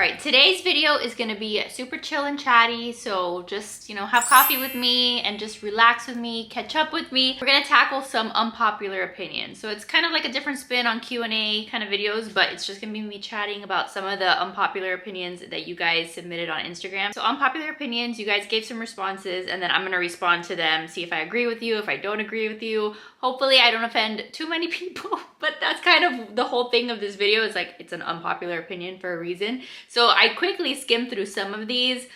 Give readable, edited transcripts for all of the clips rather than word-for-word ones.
Alright, today's video is gonna be super chill and chatty, so just, have coffee with me and just relax with me, catch up with me. We're gonna tackle some unpopular opinions. So it's kind of like a different spin on Q&A kind of videos, but it's just gonna be me chatting about some of the unpopular opinions that you guys submitted on Instagram. So unpopular opinions, you guys gave some responses, and then I'm gonna respond to them, see if I agree with you, if I don't agree with you. Hopefully I don't offend too many people, but that's kind of the whole thing of this video. Is like, it's an unpopular opinion for a reason. So I quickly skimmed through some of these.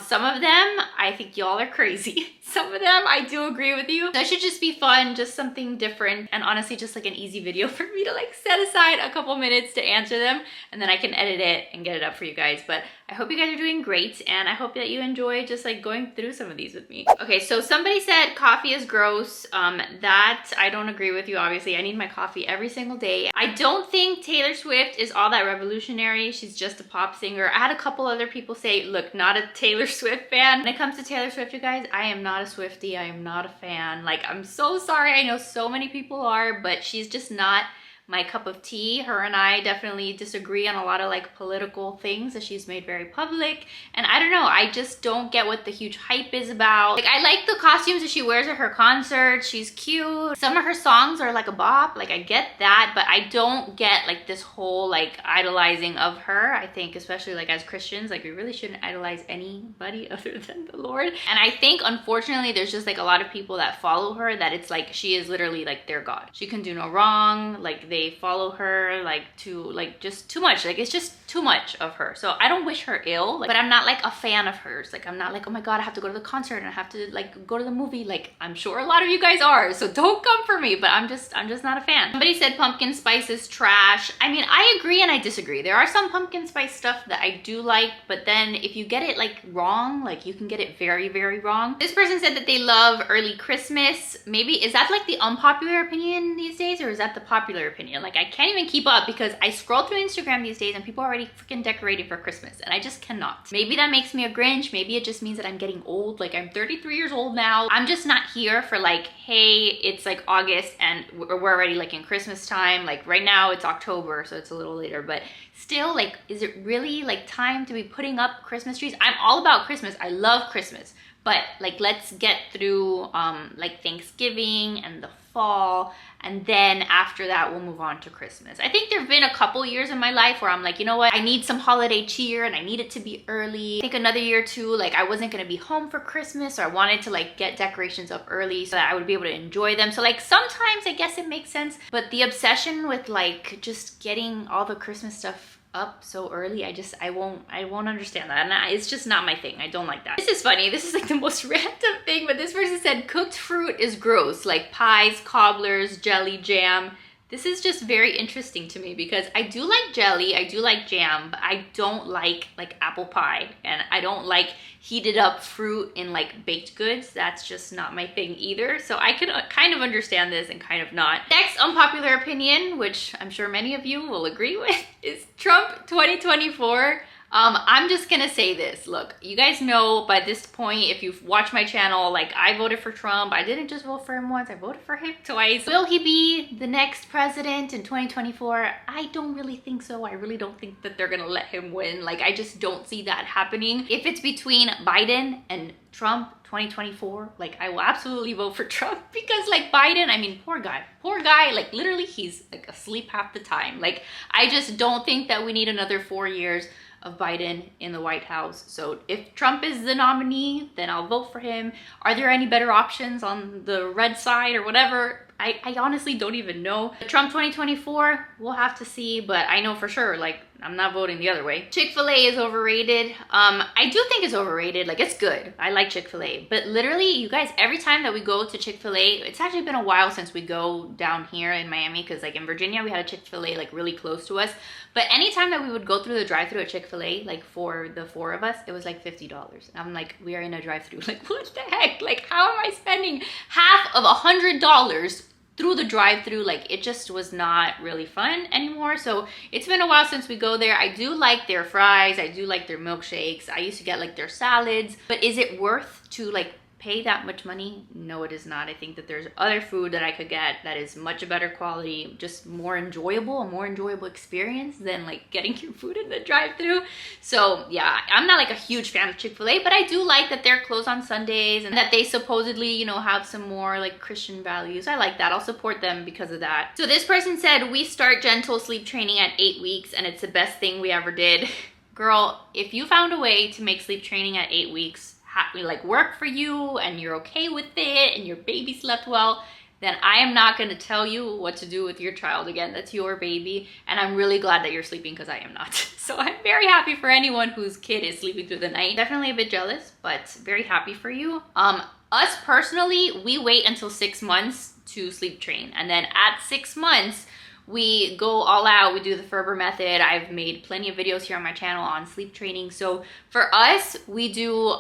Some of them, I think y'all are crazy. Some of them, I do agree with you. That should just be fun, just something different, and honestly, just like an easy video for me to like set aside a couple minutes to answer them, and then I can edit it and get it up for you guys. But I hope you guys are doing great, and I hope that you enjoy just like going through some of these with me. Okay, so somebody said coffee is gross. That I don't agree with you, obviously. I need my coffee every single day. I don't think Taylor Swift is all that revolutionary. She's just a pop singer. I had a couple other people say, look, not a Taylor Swift fan. When it comes to Taylor Swift, you guys, I am not a Swiftie. I am not a fan. Like, I'm so sorry. I know so many people are, but she's just not my cup of tea. Her and I definitely disagree on a lot of like political things that she's made very public, and I don't know, I just don't get what the huge hype is about. Like, I like the costumes that she wears at her concerts. She's cute. Some of her songs are like a bop, like I get that, but I don't get like this whole like idolizing of her. I think especially like as Christians, like we really shouldn't idolize anybody other than the Lord. And I think unfortunately there's just like a lot of people that follow her that it's like she is literally like their God. She can do no wrong. Like they follow her like to like just too much. Like it's just too much of her. So I don't wish her ill, like, but I'm not like a fan of hers. Like I'm not like, oh my God, I have to go to the concert and I have to like go to the movie. Like I'm sure a lot of you guys are, so don't come for me, but I'm just not a fan. Somebody said pumpkin spice is trash. I mean, I agree and I disagree. There are some pumpkin spice stuff that I do like, but then if you get it like wrong, like you can get it very, very wrong. This person said that they love early Christmas. Maybe, is that like the unpopular opinion these days, or is that the popular opinion? Like I can't even keep up because I scroll through Instagram these days and people are already freaking decorating for Christmas and I just cannot. Maybe that makes me a Grinch. Maybe it just means that I'm getting old. Like I'm 33 years old now. I'm just not here for like, hey, it's like August and we're already like in Christmas time. Like right now it's October, so it's a little later, but still, like, is it really like time to be putting up Christmas trees? I'm all about Christmas. I love Christmas, but like let's get through like Thanksgiving and the fall, and then after that we'll move on to Christmas. I think there have been a couple years in my life where I'm like, you know what, I need some holiday cheer and I need it to be early. I think another year or two, like I wasn't gonna be home for Christmas, so I wanted to like get decorations up early so that I would be able to enjoy them. So like sometimes I guess it makes sense, but the obsession with like just getting all the Christmas stuff up so early, I won't understand that, and it's just not my thing. I don't like that. This is funny. This is like the most random thing, but this person said cooked fruit is gross, like pies, cobblers, jelly, jam. This is just very interesting to me because I do like jelly, I do like jam, but I don't like apple pie, and I don't like heated up fruit in like baked goods. That's just not my thing either. So I could kind of understand this and kind of not. Next unpopular opinion, which I'm sure many of you will agree with, is Trump 2024. I'm just gonna say this. Look, you guys know by this point, if you've watched my channel, like I voted for Trump. I didn't just vote for him once, I voted for him twice. Will he be the next president in 2024? I don't really think so. I really don't think that they're gonna let him win. Like I just don't see that happening. If it's between Biden and Trump 2024, like I will absolutely vote for Trump, because like Biden, I mean, poor guy, like literally he's like asleep half the time. Like I just don't think that we need another 4 years of Biden in the White House. So if Trump is the nominee, then I'll vote for him. Are there any better options on the red side or whatever? I honestly don't even know. Trump 2024, we'll have to see, but I know for sure, like, I'm not voting the other way. Chick-fil-A is overrated. I do think it's overrated. Like, it's good. I like Chick-fil-A. But literally, you guys, every time that we go to Chick-fil-A, it's actually been a while since we go down here in Miami, because like in Virginia, we had a Chick-fil-A like really close to us. But anytime that we would go through the drive-thru at Chick-fil-A, like for the 4 of us, it was like $50. And I'm like, we are in a drive-thru. Like, what the heck? Like, how am I spending half of $100 through the drive-thru? Like it just was not really fun anymore. So it's been a while since we go there. I do like their fries, I do like their milkshakes, I used to get like their salads, but is it worth to like pay that much money? No, it is not. I think that there's other food that I could get that is much better quality, just more enjoyable, a more enjoyable experience than like getting your food in the drive-thru. So yeah, I'm not like a huge fan of Chick-fil-A, but I do like that they're closed on Sundays and that they supposedly, you know, have some more like Christian values. I like that. I'll support them because of that. So this person said, we start gentle sleep training at 8 weeks and it's the best thing we ever did. Girl, if you found a way to make sleep training at 8 weeks like work for you and you're okay with it and your baby slept well, then I am not going to tell you what to do with your child. Again, that's your baby, and I'm really glad that you're sleeping because I am not. So I'm very happy for anyone whose kid is sleeping through the night. Definitely a bit jealous, but very happy for you. Us personally, we wait until 6 months to sleep train, and then at 6 months we go all out. We do the Ferber method. I've made plenty of videos here on my channel on sleep training. So for us, we do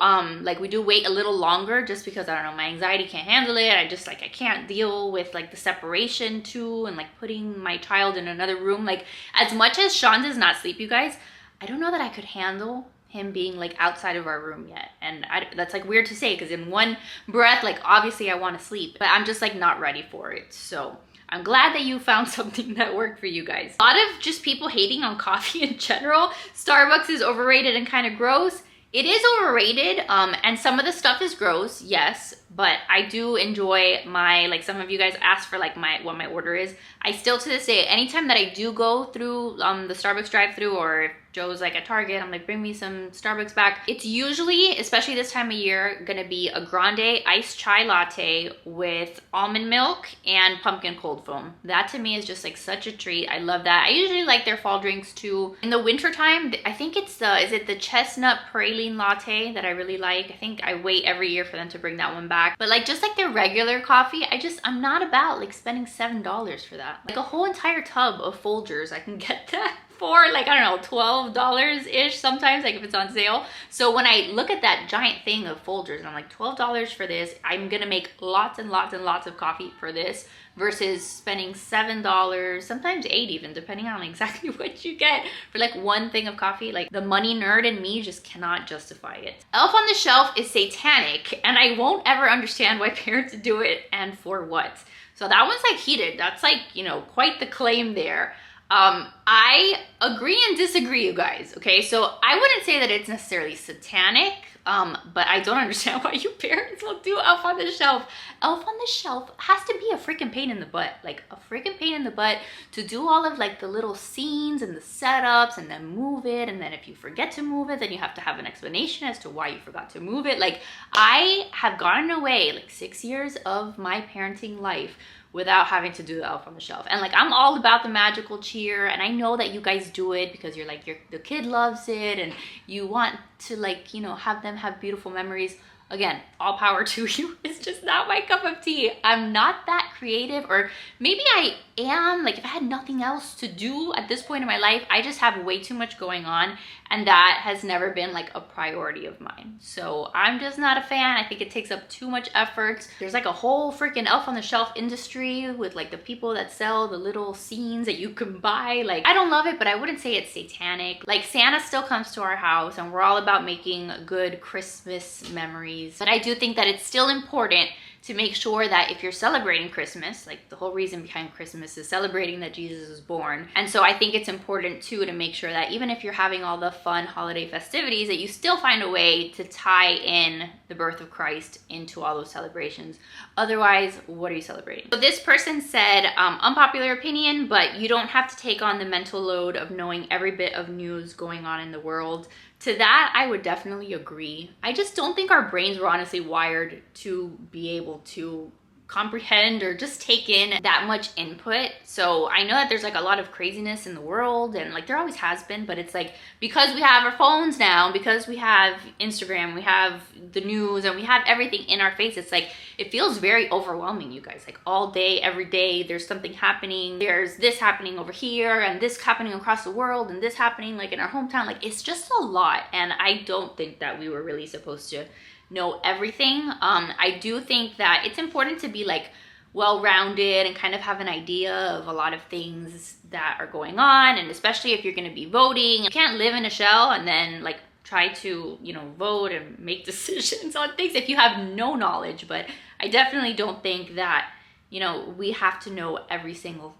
we do wait a little longer just because, I don't know, my anxiety can't handle it. I can't deal with like the separation too, and like putting my child in another room. Like, as much as Sean does not sleep, you guys, I don't know that I could handle him being like outside of our room yet. And that's like weird to say, because in one breath, like obviously I want to sleep, but I'm just like not ready for it. So I'm glad that you found something that worked for you guys. A lot of just people hating on coffee in general. Starbucks is overrated and kind of gross. It is overrated, and some of the stuff is gross, yes, but I do enjoy my, like some of you guys asked for like what my order is. I still to this day, anytime that I do go through the Starbucks drive-thru, or if Joe's like at Target, I'm like, bring me some Starbucks back. It's usually, especially this time of year, gonna be a grande iced chai latte with almond milk and pumpkin cold foam. That to me is just like such a treat. I love that. I usually like their fall drinks too. In the winter time, I think it's is it the chestnut praline latte that I really like. I think I wait every year for them to bring that one back. But like just like their regular coffee, I'm not about like spending $7 for that. Like a whole entire tub of Folgers, I can get that for like, I don't know, $12-ish sometimes, like if it's on sale. So when I look at that giant thing of Folgers and I'm like, $12 for this, I'm gonna make lots and lots and lots of coffee for this versus spending $7, sometimes $8 even, depending on exactly what you get for like one thing of coffee. Like the money nerd in me just cannot justify it. Elf on the Shelf is satanic, and I won't ever understand why parents do it and for what. So that one's like heated. That's like, you know, quite the claim there. I agree and disagree, you guys, okay? So I wouldn't say that it's necessarily satanic, but I don't understand why you parents will do Elf on the Shelf. Elf on the Shelf has to be a freaking pain in the butt, like a freaking pain in the butt to do all of like the little scenes and the setups and then move it. And then if you forget to move it, then you have to have an explanation as to why you forgot to move it. Like, I have gotten away like 6 years of my parenting life without having to do the Elf on the Shelf. And like, I'm all about the magical cheer, and I know that you guys do it because you're like, the kid loves it and you want to like, you know, have them have beautiful memories. Again, all power to you. It's just not my cup of tea. I'm not that creative, or maybe I am. Like, if I had nothing else to do at this point in my life, I just have way too much going on, and that has never been like a priority of mine. So I'm just not a fan. I think it takes up too much effort. There's like a whole freaking Elf on the Shelf industry with like the people that sell the little scenes that you can buy. Like, I don't love it, but I wouldn't say it's satanic. Like, Santa still comes to our house and we're all about making good Christmas memories. But I do think that it's still important to make sure that if you're celebrating Christmas, like the whole reason behind Christmas is celebrating that Jesus was born. And so I think it's important too to make sure that even if you're having all the fun holiday festivities, that you still find a way to tie in the birth of Christ into all those celebrations. Otherwise, what are you celebrating? So this person said, unpopular opinion, but you don't have to take on the mental load of knowing every bit of news going on in the world. To that, I would definitely agree. I just don't think our brains were honestly wired to be able to comprehend or just take in that much input. So I know that there's like a lot of craziness in the world, and like there always has been, but it's like because we have our phones now, because we have Instagram, we have the news, and we have everything in our face, it's like it feels very overwhelming, you guys. Like all day, every day, there's something happening. There's this happening over here and this happening across the world and this happening like in our hometown. Like, it's just a lot, and I don't think that we were really supposed to know everything. I do think that it's important to be like well-rounded and kind of have an idea of a lot of things that are going on, and especially if you're going to be voting. You can't live in a shell and then like try to, you know, vote and make decisions on things if you have no knowledge. But I definitely don't think that, you know, we have to know every single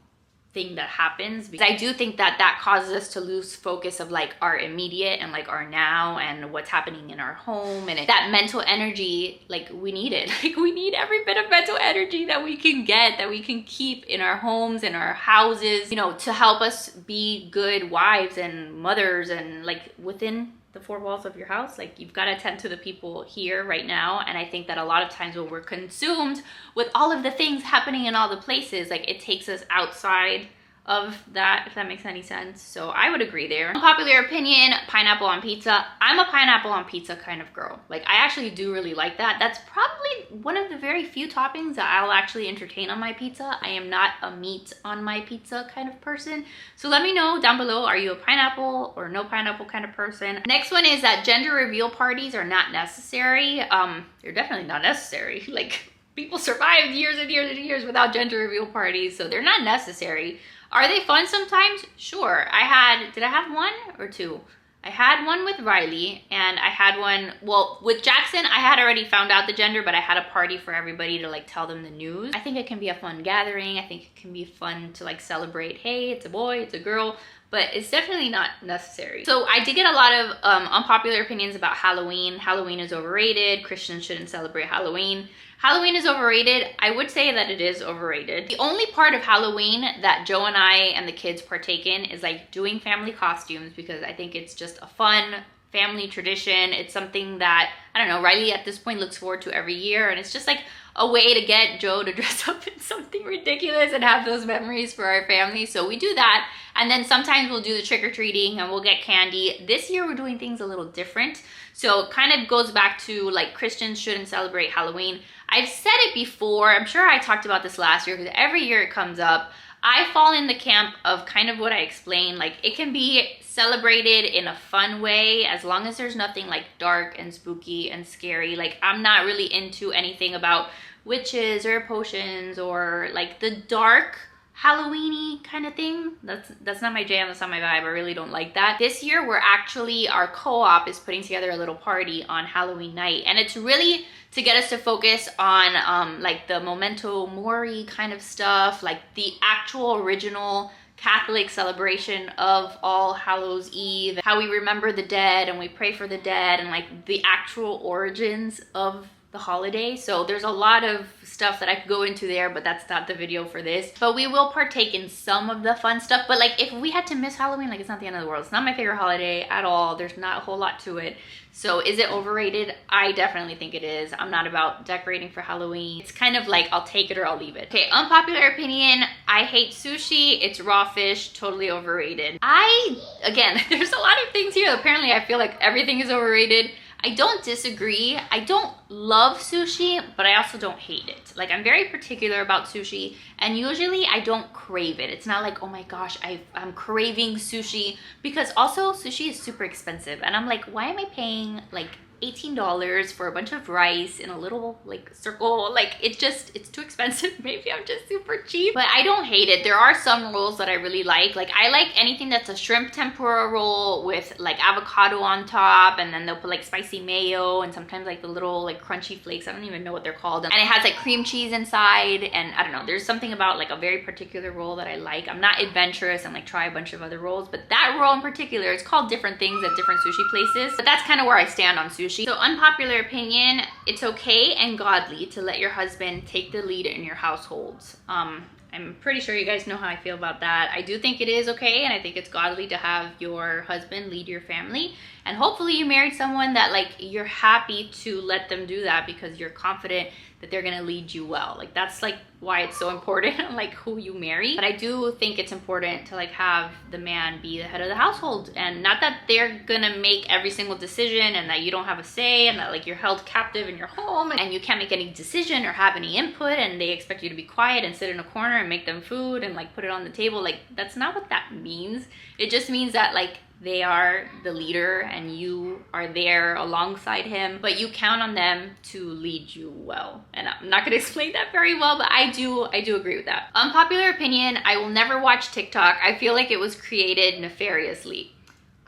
thing that happens, because I do think that that causes us to lose focus of like our immediate and like our now and what's happening in our home, and that mental energy, like we need it. Like we need every bit of mental energy that we can get, that we can keep in our homes, in our houses, you know, to help us be good wives and mothers, and like within the four walls of your house. Like you've got to attend to the people here right now. And I think that a lot of times when we're consumed with all of the things happening in all the places, like it takes us outside of that, if that makes any sense. So I would agree there. Unpopular opinion, pineapple on pizza. I'm a pineapple on pizza kind of girl. Like I actually do really like that. That's probably one of the very few toppings that I'll actually entertain on my pizza. I am not a meat on my pizza kind of person. So let me know down below, are you a pineapple or no pineapple kind of person? Next one is that gender reveal parties are not necessary. They're definitely not necessary. Like people survived years and years and years without gender reveal parties, so they're not necessary. Are they fun sometimes? Sure. Did I have one or two? I had one with Riley, and I had one, well, with Jackson, I had already found out the gender, but I had a party for everybody to like tell them the news. I think it can be a fun gathering. I think it can be fun to like celebrate, hey, it's a boy, it's a girl, but it's definitely not necessary. So I did get a lot of unpopular opinions about Halloween. Halloween is overrated. Christians shouldn't celebrate Halloween. Halloween is overrated. I would say that it is overrated. The only part of Halloween that Joe and I and the kids partake in is like doing family costumes, because I think it's just a fun family tradition. It's something that, I don't know, Riley at this point looks forward to every year, and it's just like a way to get Joe to dress up in something ridiculous and have those memories for our family. So we do that, and then sometimes we'll do the trick-or-treating and we'll get candy. This year we're doing things a little different. So it kind of goes back to like Christians shouldn't celebrate Halloween. I've said it before, I'm sure I talked about this last year, because every year it comes up. I fall in the camp of kind of what I explained. Like it can be celebrated in a fun way as long as there's nothing like dark and spooky and scary. Like I'm not really into anything about witches or potions or like the dark Halloween-y kind of thing. That's not my jam, that's not my vibe. I really don't like that. This year our co-op is putting together a little party on Halloween night, and it's really to get us to focus on like the memento mori kind of stuff, like the actual original Catholic celebration of All Hallows Eve, how we remember the dead and we pray for the dead, and like the actual origins of the holiday. So there's a lot of stuff that I could go into there, but that's not the video for this. But we will partake in some of the fun stuff. But like if we had to miss Halloween, like it's not the end of the world. It's not my favorite holiday at all. There's not a whole lot to it. So is it overrated? I definitely think it is. I'm not about decorating for Halloween. It's kind of like I'll take it or I'll leave it. Okay, unpopular opinion. I hate sushi. It's raw fish, totally overrated. Again, there's a lot of things here. Apparently I feel like everything is overrated. I don't disagree. I don't love sushi, but I also don't hate it. Like I'm very particular about sushi, and usually I don't crave it. It's not like, oh my gosh, I'm craving sushi, because also sushi is super expensive. And I'm like, why am I paying like $18 for a bunch of rice in a little like circle? Like it's too expensive. Maybe I'm just super cheap, but I don't hate it. There are some rolls that I really like. Like I like anything that's a shrimp tempura roll with like avocado on top, and then they'll put like spicy mayo and sometimes like the little like crunchy flakes. I don't even know what they're called. And it has like cream cheese inside, and I don't know, there's something about like a very particular roll that I like. I'm not adventurous and like try a bunch of other rolls, but that roll in particular, it's called different things at different sushi places, but that's kind of where I stand on sushi. So unpopular opinion, it's okay and godly to let your husband take the lead in your households. I'm pretty sure you guys know how I feel about that. I do think it is okay, and I think it's godly to have your husband lead your family. And hopefully you married someone that like you're happy to let them do that, because you're confident that they're gonna lead you well. Like that's like why it's so important, like who you marry. But I do think it's important to like have the man be the head of the household, and not that they're gonna make every single decision and that you don't have a say, and that like you're held captive in your home and you can't make any decision or have any input, and they expect you to be quiet and sit in a corner and make them food and like put it on the table. Like that's not what that means. It just means that like they are the leader and you are there alongside him, but you count on them to lead you well. And I'm not gonna explain that very well, but I do agree with that. Unpopular opinion, I will never watch TikTok. I feel like it was created nefariously.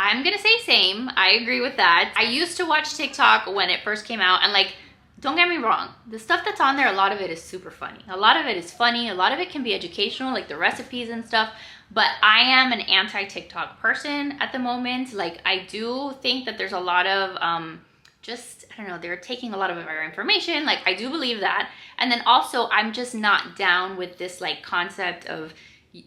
I'm gonna say same. I agree with that. I used to watch TikTok when it first came out, and like, don't get me wrong, the stuff that's on there, a lot of it is super funny. A lot of it is funny, a lot of it can be educational, like the recipes and stuff, but I am an anti-TikTok person at the moment. Like, I do think that there's a lot of, just, I don't know, they're taking a lot of our information. Like, I do believe that. And then also, I'm just not down with this like concept of,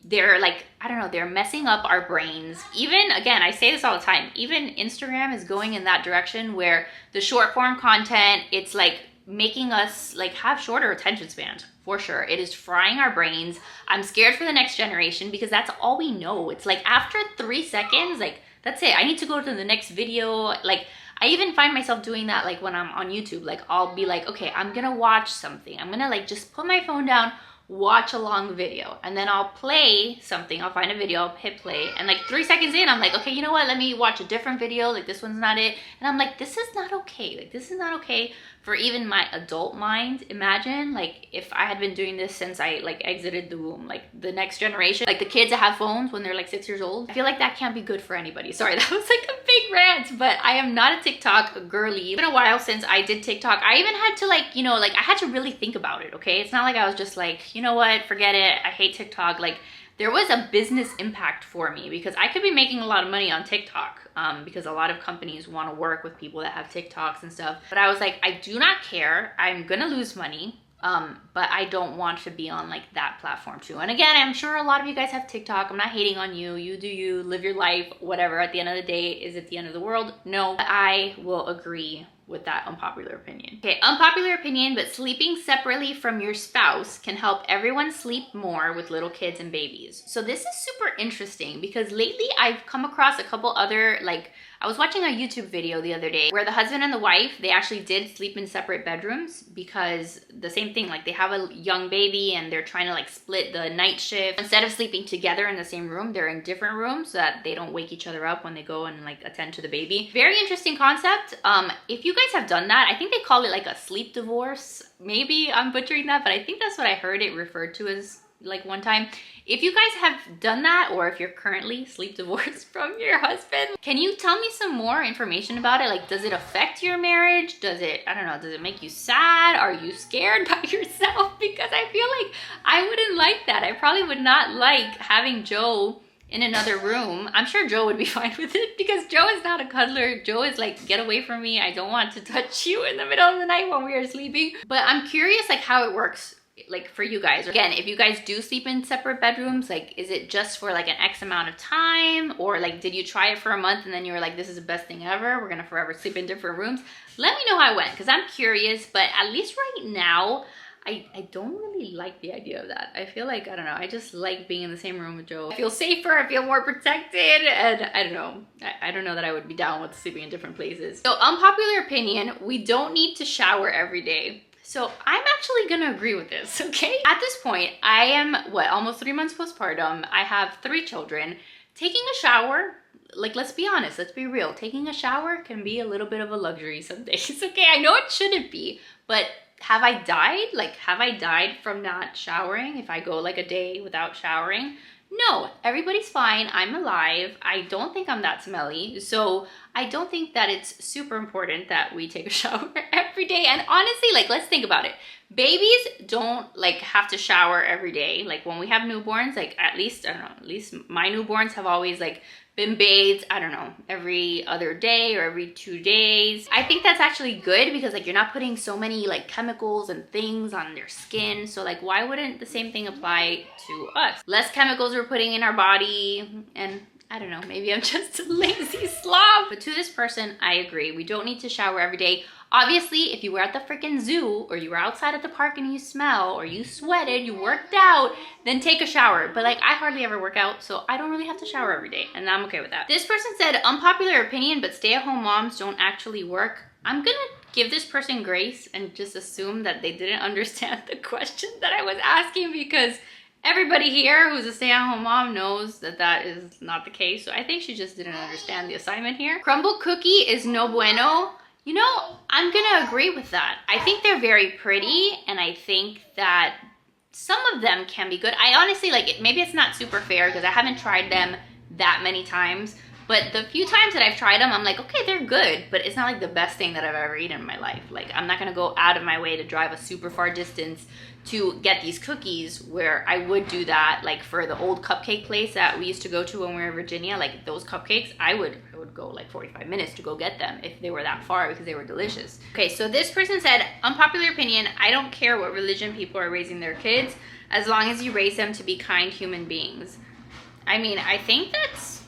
they're like, I don't know, they're messing up our brains. Even, again, I say this all the time, even Instagram is going in that direction where the short form content, it's like making us like have shorter attention spans, for sure. It is frying our brains. I'm scared for the next generation because that's all we know. It's like after 3 seconds, like that's it. I need to go to the next video. Like, I even find myself doing that like when I'm on YouTube. Like, I'll be like, okay, I'm gonna watch something. I'm gonna like just put my phone down, watch a long video, and then I'll play something. I'll find a video, I'll hit play, and like 3 seconds in, I'm like, okay, you know what? Let me watch a different video. Like, this one's not it. And I'm like, this is not okay. Like, this is not okay for even my adult mind. Imagine like if I had been doing this since I like exited the womb, like the next generation, like the kids that have phones when they're like 6 years old. I feel like that can't be good for anybody. Sorry, that was like a big rant, but I am not a TikTok girly. It's been a while since I did TikTok. I even had to like, you know, like I had to really think about it, okay? It's not like I was just like, you know what, forget it, I hate TikTok. Like, there was a business impact for me because I could be making a lot of money on TikTok because a lot of companies want to work with people that have TikToks and stuff. But I was like, I do not care. I'm gonna lose money, but I don't want to be on like that platform too. And again, I'm sure a lot of you guys have TikTok. I'm not hating on you. You do you, live your life, whatever. At the end of the day, is it the end of the world? No, I will agree with that unpopular opinion. Okay, unpopular opinion, but sleeping separately from your spouse can help everyone sleep more with little kids and babies. So this is super interesting because lately I've come across a couple other, like, I was watching a YouTube video the other day where the husband and the wife, they actually did sleep in separate bedrooms because the same thing, like they have a young baby and they're trying to like split the night shift. Instead of sleeping together in the same room, they're in different rooms so that they don't wake each other up when they go and like attend to the baby. Very interesting concept. If you guys have done that, I think they call it like a sleep divorce. Maybe I'm butchering that, but I think that's what I heard it referred to as like one time. If you guys have done that, or if you're currently sleep divorced from your husband, can you tell me some more information about it? Like, does it affect your marriage? Does it, I don't know, does it make you sad? Are you scared by yourself? Because I feel like I wouldn't like that. I probably would not like having Joe in another room. I'm sure Joe would be fine with it because Joe is not a cuddler. Joe is like, get away from me. I don't want to touch you in the middle of the night when we are sleeping. But I'm curious like how it works like for you guys. Again, if you guys do sleep in separate bedrooms, like is it just for like an X amount of time, or like did you try it for a month and then you were like, this is the best thing ever, we're gonna forever sleep in different rooms? Let me know how it went because I'm curious. But at least right now I don't really like the idea of that. I feel like, I don't know, I just like being in the same room with Joe. I feel safer, I feel more protected, and I don't know. I don't know that I would be down with sleeping in different places. So unpopular opinion, we don't need to shower every day. So I'm actually gonna agree with this, okay? At this point, I am, what, almost 3 months postpartum. I have 3 children. Taking a shower, like, let's be honest, let's be real. Taking a shower can be a little bit of a luxury some days, okay? I know it shouldn't be, but have I died? Like, have I died from not showering if I go like a day without showering? No, everybody's fine. I'm alive. I don't think I'm that smelly. So I don't think that it's super important that we take a shower every day. And honestly, like, let's think about it. Babies don't like have to shower every day. Like when we have newborns, like at least, I don't know, at least my newborns have always like been bathed, I don't know, every other day or every 2 days. I think that's actually good because like you're not putting so many like chemicals and things on their skin. So like why wouldn't the same thing apply to us? Less chemicals we're putting in our body, and I don't know, maybe I'm just a lazy slob. But to this person, I agree. We don't need to shower every day. Obviously, if you were at the freaking zoo or you were outside at the park and you smell or you sweated, you worked out, then take a shower. But like I hardly ever work out, so I don't really have to shower every day, and I'm okay with that. This person said, unpopular opinion, but stay-at-home moms don't actually work. I'm gonna give this person grace and just assume that they didn't understand the question that I was asking, because everybody here who's a stay-at-home mom knows that that is not the case. So I think she just didn't understand the assignment here. Crumble cookie is no bueno. You know, I'm gonna agree with that. I think they're very pretty, and I think that some of them can be good. I honestly, like, maybe it's not super fair because I haven't tried them that many times, But the few times that I've tried them, I'm like, okay, they're good, but it's not like the best thing that I've ever eaten in my life. Like, I'm not gonna go out of my way to drive a super far distance to get these cookies, where I would do that like for the old cupcake place that we used to go to when we were in Virginia. Like those cupcakes, I would go like 45 minutes to go get them if they were that far, because they were delicious. Okay, so this person said, unpopular opinion, I don't care what religion people are raising their kids, as long as you raise them to be kind human beings. I mean, I think that's,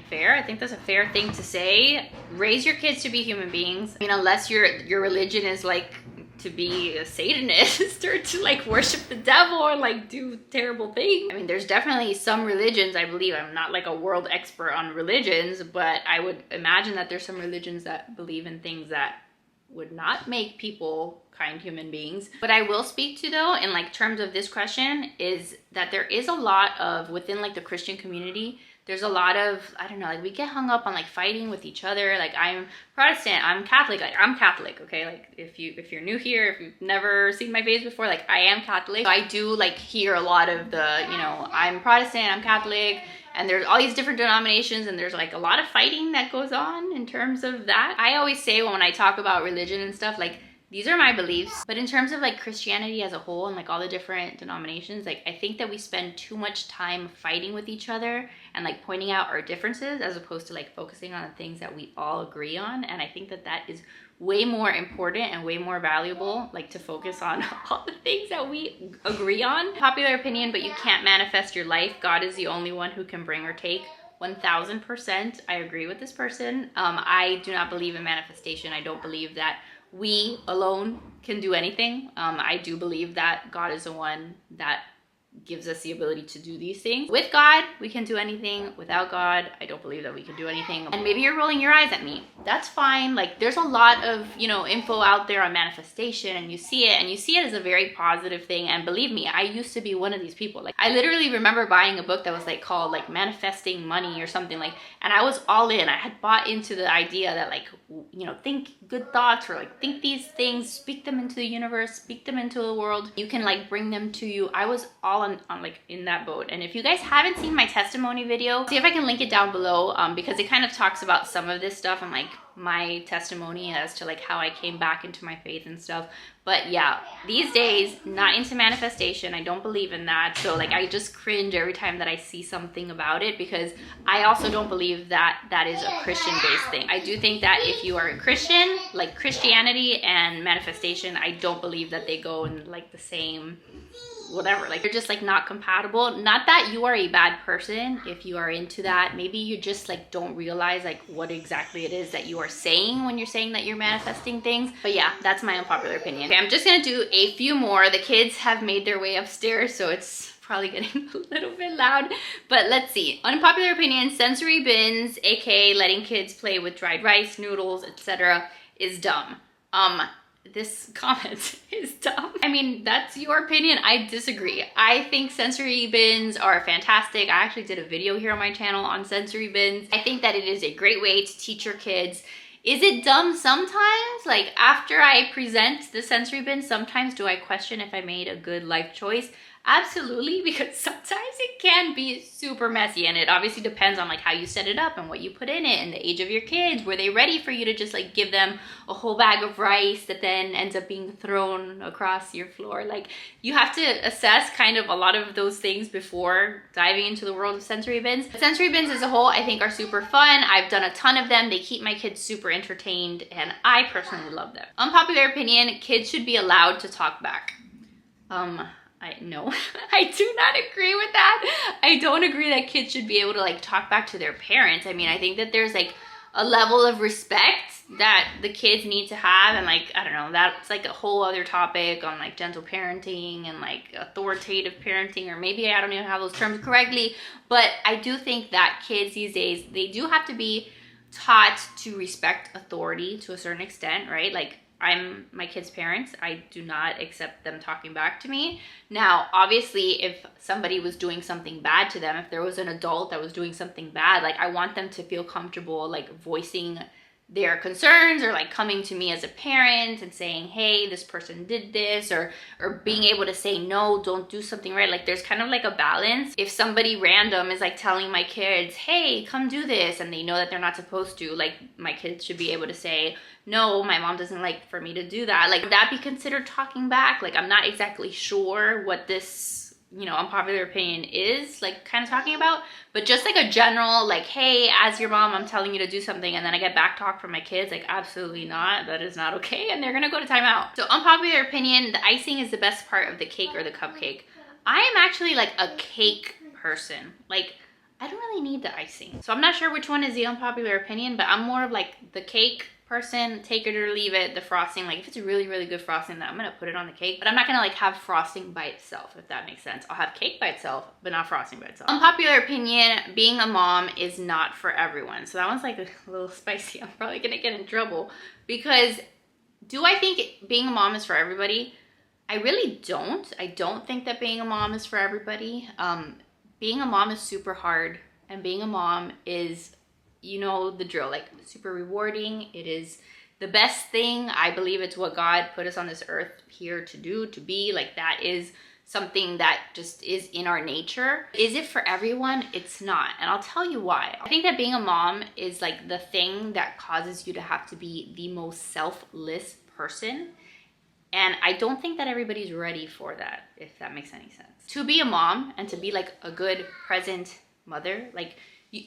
fair. I think that's a fair thing to say. Raise your kids to be human beings. I mean, unless your religion is like to be a Satanist or to like worship the devil or like do terrible things. I mean, there's definitely some religions, I believe, I'm not like a world expert on religions, but I would imagine that there's some religions that believe in things that would not make people kind human beings. What I will speak to though, in like terms of this question, is that there is a lot of, within like the Christian community, there's a lot of, I don't know, like we get hung up on like fighting with each other. Like I'm Protestant, I'm Catholic, like I'm Catholic, okay? Like if you're new here, if you've never seen my face before, like I am Catholic. So I do like hear a lot of the, you know, I'm Protestant, I'm Catholic, and there's all these different denominations, and there's like a lot of fighting that goes on in terms of that. I always say when I talk about religion and stuff, like these are my beliefs, but in terms of like Christianity as a whole and like all the different denominations, like I think that we spend too much time fighting with each other and like pointing out our differences, as opposed to like focusing on the things that we all agree on. And I think that that is way more important and way more valuable, like to focus on all the things that we agree on. Popular opinion, but you can't manifest your life. God is the only one who can bring or take. 1000%, I agree with this person. I do not believe in manifestation. I don't believe that we alone can do anything. I do believe that God is the one that gives us the ability to do these things. With God, we can do anything. Without God, I don't believe that we can do anything. And maybe you're rolling your eyes at me. That's fine. Like there's a lot of, you know, info out there on manifestation, and you see it as a very positive thing. And believe me, I used to be one of these people. Like I literally remember buying a book that was like called like Manifesting Money or something, like, and I was all in. I had bought into the idea that like, you know, think good thoughts, or like think these things, speak them into the universe, speak them into the world. You can like bring them to you. I was all on like in that boat. And if you guys haven't seen my testimony video, see if I can link it down below, because it kind of talks about some of this stuff and like my testimony as to like how I came back into my faith and stuff. But yeah, these days, not into manifestation. I don't believe in that. So like I just cringe every time that I see something about it, because I also don't believe that that is a Christian based thing. I do think that if you are a Christian, like Christianity and manifestation, I don't believe that they go in like the same whatever, like you're just like not compatible. Not that you are a bad person if you are into that. Maybe you just like don't realize like what exactly it is that you are saying when you're saying that you're manifesting things. But yeah, that's my unpopular opinion. Okay, I'm just gonna do a few more. The kids have made their way upstairs, so it's probably getting a little bit loud, but let's see. Unpopular opinion, sensory bins, aka letting kids play with dried rice, noodles, etc., is dumb. This comment is dumb. I mean, that's your opinion. I disagree. I think sensory bins are fantastic. I actually did a video here on my channel on sensory bins. I think that it is a great way to teach your kids. Is it dumb sometimes? Like after I present the sensory bin, sometimes do I question if I made a good life choice? Absolutely, because sometimes it can be super messy, and it obviously depends on like how you set it up and what you put in it and the age of your kids. Were they ready for you to just like give them a whole bag of rice that then ends up being thrown across your floor? Like you have to assess kind of a lot of those things before diving into the world of sensory bins. But sensory bins as a whole, I think, are super fun. I've done a ton of them. They keep my kids super entertained, and I personally love them. Unpopular opinion, kids should be allowed to talk back. No, I do not agree with that. I don't agree that kids should be able to like talk back to their parents. I mean, I think that there's like a level of respect that the kids need to have, and like, I don't know, that's like a whole other topic on like gentle parenting and like authoritative parenting, or maybe I don't even have those terms correctly, but I do think that kids these days, they do have to be taught to respect authority to a certain extent, right? Like I'm my kids' parents. I do not accept them talking back to me. Now, obviously, if somebody was doing something bad to them, if there was an adult that was doing something bad, like I want them to feel comfortable like voicing their concerns, or like coming to me as a parent and saying, hey, this person did this, or being able to say, no, don't do something, right? Like there's kind of like a balance. If somebody random is like telling my kids, hey, come do this, and they know that they're not supposed to, like my kids should be able to say, no, my mom doesn't like for me to do that. Like, would that be considered talking back? Like, I'm not exactly sure what this, you know, unpopular opinion is like kind of talking about, but just like a general, like, hey, as your mom, I'm telling you to do something, and then I get back talk from my kids, like, absolutely not. That is not okay, and they're gonna go to timeout. So unpopular opinion, the icing is the best part of the cake or the cupcake. I am actually like a cake person. Like, I don't really need the icing. So I'm not sure which one is the unpopular opinion, but I'm more of like the cake person, take it or leave it. The frosting, like if it's a really, really good frosting, then I'm gonna put it on the cake, but I'm not gonna like have frosting by itself, if that makes sense. I'll have cake by itself, but not frosting by itself. Unpopular opinion, being a mom is not for everyone. So that one's like a little spicy. I'm probably gonna get in trouble, because do I think being a mom is for everybody? I really don't. I don't think that being a mom is for everybody. Being a mom is super hard, and being a mom is, you know the drill, like super rewarding. It is the best thing. I believe it's what God put us on this earth here to do, to be. Like, that is something that just is in our nature. Is it for everyone? It's not, and I'll tell you why. I think that being a mom is like the thing that causes you to have to be the most selfless person, and I don't think that everybody's ready for that, if that makes any sense. To be a mom and to be like a good present mother, like,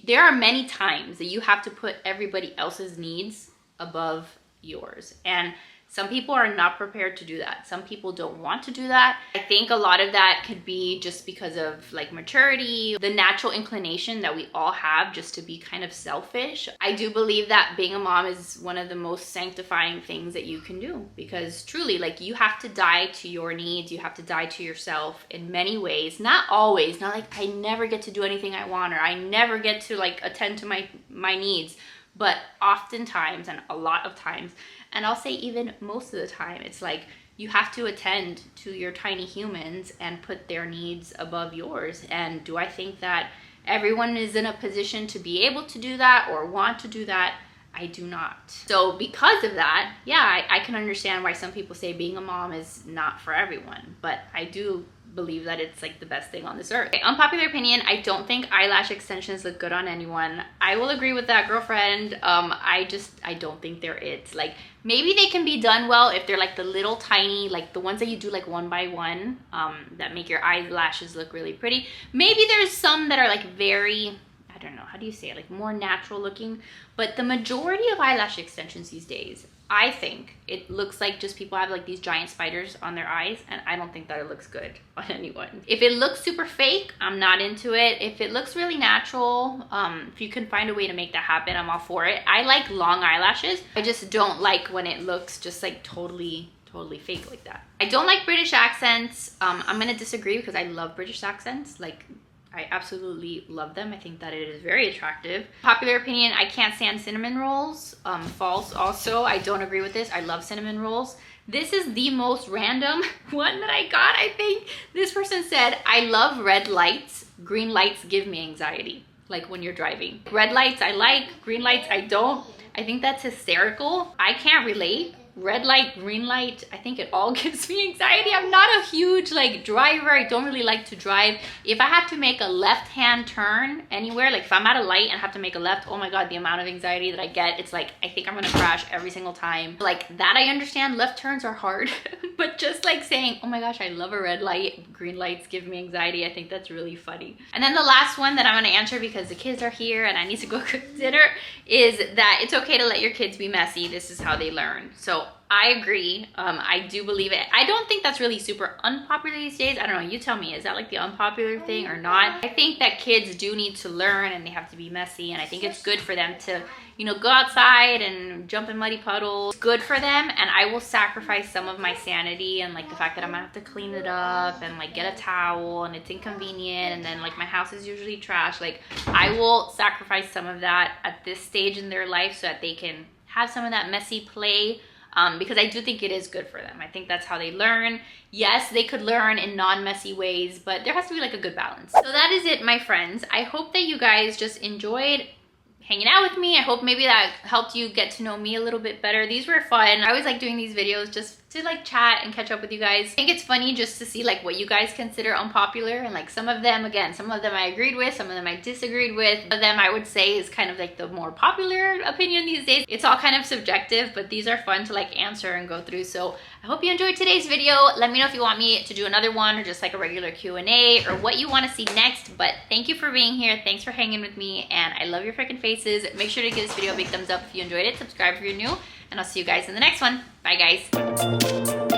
there are many times that you have to put everybody else's needs above yours. And some people are not prepared to do that. Some people don't want to do that. I think a lot of that could be just because of like maturity, the natural inclination that we all have just to be kind of selfish. I do believe that being a mom is one of the most sanctifying things that you can do, because truly, like, you have to die to your needs. You have to die to yourself in many ways. Not always, not like I never get to do anything I want, or I never get to like attend to my needs. But oftentimes, and a lot of times, and I'll say even most of the time, it's like you have to attend to your tiny humans and put their needs above yours. And do I think that everyone is in a position to be able to do that or want to do that? I do not. So because of that, yeah, I can understand why some people say being a mom is not for everyone, but I do believe that it's like the best thing on this earth. Okay, unpopular opinion, I don't think eyelash extensions look good on anyone. I will agree with that, girlfriend. I don't think they're it. Like, maybe they can be done well if they're like the little tiny, like the ones that you do like one by one, that make your eyelashes look really pretty. Maybe there's some that are like very, I don't know, how do you say it, like more natural looking, but the majority of eyelash extensions these days, I think it looks like just people have like these giant spiders on their eyes, and I don't think that it looks good on anyone. If it looks super fake, I'm not into it. If it looks really natural, if you can find a way to make that happen, I'm all for it. I like long eyelashes. I just don't like when it looks just like totally fake like that. I don't like British accents. I'm gonna disagree, because I love British accents. Like, I absolutely love them. I think that it is very attractive. Popular opinion, I can't stand cinnamon rolls. False also. I don't agree with this. I love cinnamon rolls. This is the most random one that I got, I think. This person said, I love red lights. Green lights give me anxiety. Like when you're driving. Red lights I like, green lights I don't. I think that's hysterical. I can't relate. Red light, green light, I think it all gives me anxiety. I'm not a huge like driver. I don't really like to drive. If I have to make a left-hand turn anywhere, like if I'm at a light and have to make a left, oh my God, the amount of anxiety that I get, it's like, I think I'm gonna crash every single time. Like that I understand, left turns are hard, but just like saying, oh my gosh, I love a red light, green lights give me anxiety, I think that's really funny. And then the last one that I'm gonna answer, because the kids are here and I need to go cook dinner, is that it's okay to let your kids be messy. This is how they learn. So I agree. I do believe it. I don't think that's really super unpopular these days. I don't know. You tell me. Is that like the unpopular thing or not? I think that kids do need to learn and they have to be messy. And I think it's good for them to, you know, go outside and jump in muddy puddles. It's good for them. And I will sacrifice some of my sanity and like the fact that I'm gonna have to clean it up and like get a towel and it's inconvenient. And then like my house is usually trash. Like I will sacrifice some of that at this stage in their life so that they can have some of that messy play. Because I do think it is good for them. I think that's how they learn. Yes, they could learn in non-messy ways, but there has to be like a good balance. So that is it, my friends. I hope that you guys just enjoyed hanging out with me. I hope maybe that helped you get to know me a little bit better. These were fun. I always like doing these videos just to like chat and catch up with you guys. I think it's funny just to see like what you guys consider unpopular, and like some of them, again, some of them I agreed with, some of them I disagreed with. Some of them I would say is kind of like the more popular opinion these days. It's all kind of subjective, but these are fun to like answer and go through. So I hope you enjoyed today's video. Let me know if you want me to do another one or just like a regular Q&A or what you want to see next. But thank you for being here. Thanks for hanging with me, and I love your freaking faces. Make sure to give this video a big thumbs up if you enjoyed it. Subscribe if you're new, and I'll see you guys in the next one. Bye guys.